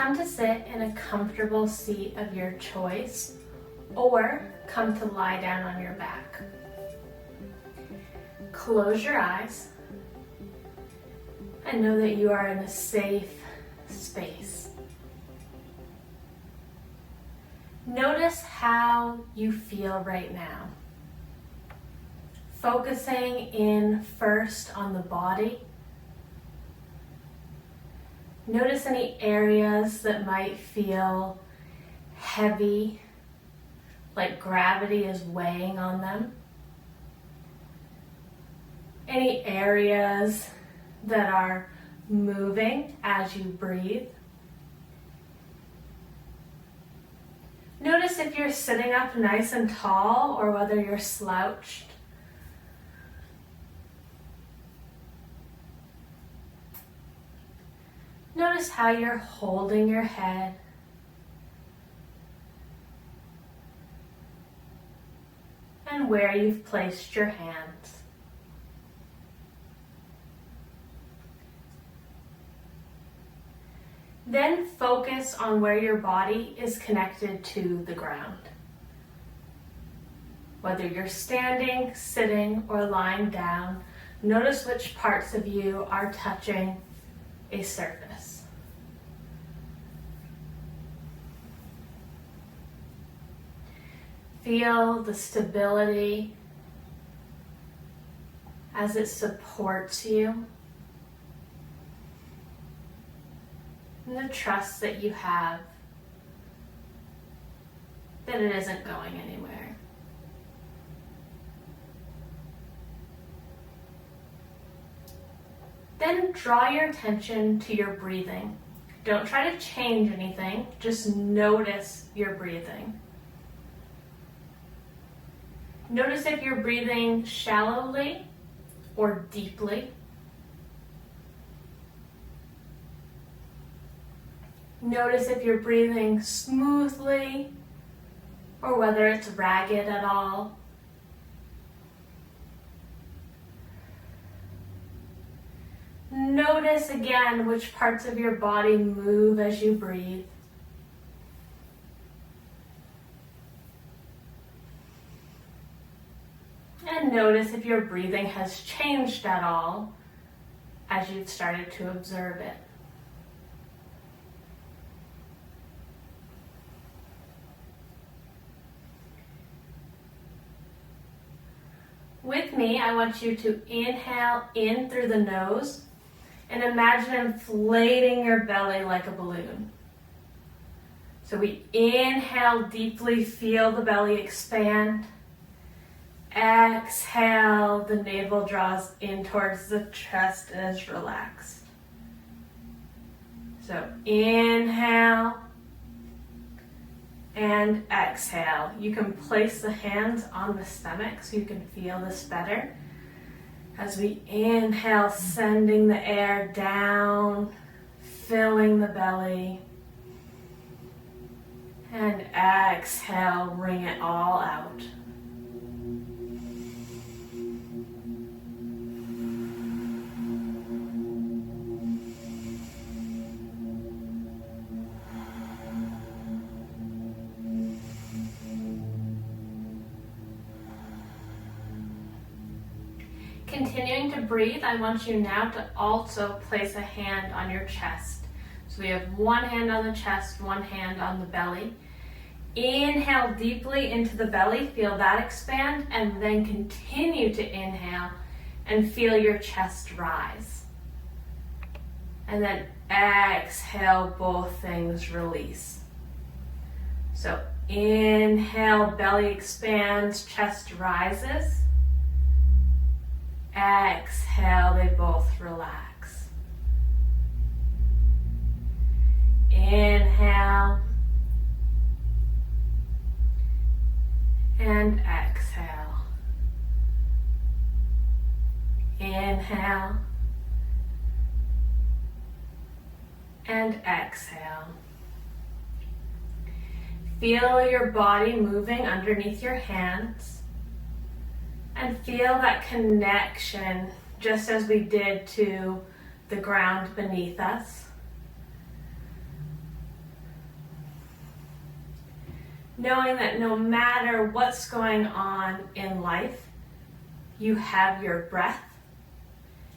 come to sit in a comfortable seat of your choice, or come to lie down on your back. Close your eyes and know that you are in a safe space. Notice how you feel right now. Focusing in first on the body. Notice any areas that might feel heavy, like gravity is weighing on them. Any areas that are moving as you breathe. Notice if you're sitting up nice and tall or whether you're slouched. Notice how you're holding your head. And where you've placed your hands. Then focus on where your body is connected to the ground. Whether you're standing, sitting, or lying down, notice which parts of you are touching a surface. Feel the stability as it supports you, and the trust that you have that it isn't going anywhere. Then draw your attention to your breathing. Don't try to change anything, just notice your breathing. Notice if you're breathing shallowly or deeply. Notice if you're breathing smoothly or whether it's ragged at all. Notice again which parts of your body move as you breathe. And notice if your breathing has changed at all as you've started to observe it. With me, I want you to inhale in through the nose and imagine inflating your belly like a balloon. So we inhale deeply, feel the belly expand. Exhale, the navel draws in towards the chest and is relaxed. So inhale and exhale. You can place the hands on the stomach so you can feel this better. As we inhale, sending the air down, filling the belly. And exhale, bring it all out. Continuing to breathe, I want you now to also place a hand on your chest. So we have one hand on the chest, one hand on the belly. Inhale deeply into the belly, feel that expand, and then continue to inhale and feel your chest rise. And then exhale, both things release. So inhale, belly expands, chest rises. Exhale, they both relax. Inhale and exhale. Inhale and exhale. Feel your body moving underneath your hands. And feel that connection, just as we did to the ground beneath us. knowing that no matter what's going on in life, you have your breath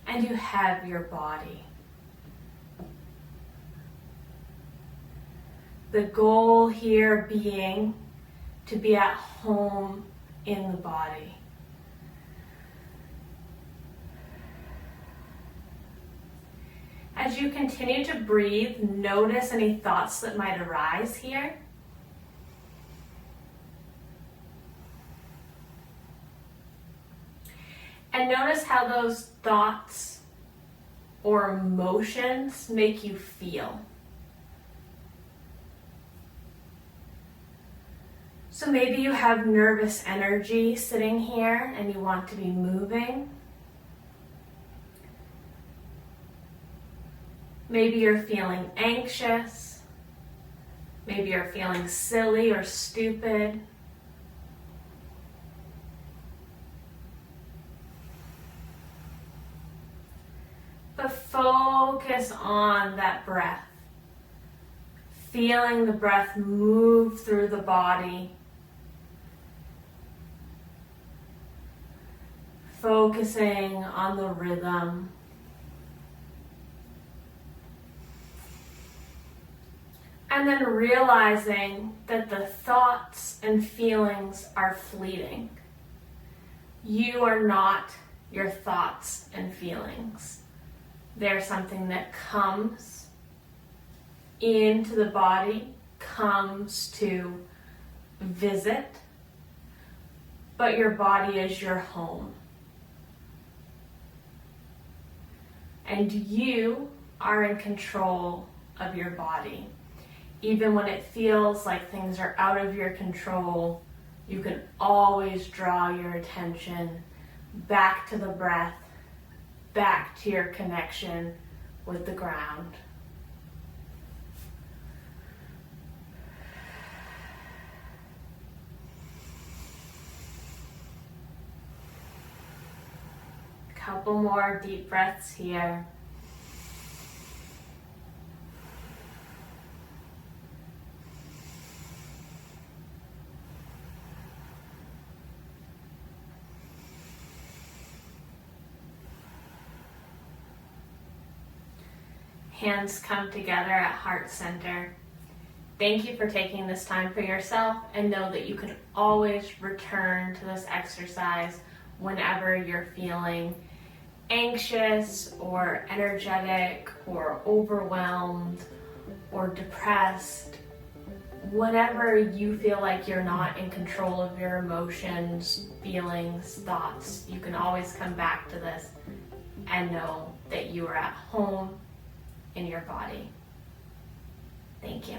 and you have your body. The goal here being to be at home in the body. As you continue to breathe, notice any thoughts that might arise here. And notice how those thoughts or emotions make you feel. So maybe you have nervous energy sitting here and you want to be moving. Maybe you're feeling anxious. Maybe you're feeling silly or stupid. But focus on that breath. Feeling the breath move through the body. Focusing on the rhythm. And then realizing that the thoughts and feelings are fleeting. You are not your thoughts and feelings. They're something that comes into the body, comes to visit, but your body is your home. And you are in control of your body. Even when it feels like things are out of your control, you can always draw your attention back to the breath, back to your connection with the ground. Couple more deep breaths here. Hands come together at heart center. Thank you for taking this time for yourself, and know that you can always return to this exercise whenever you're feeling anxious or energetic or overwhelmed or depressed. Whenever you feel like you're not in control of your emotions, feelings, thoughts, you can always come back to this and know that you are at home in your body. Thank you.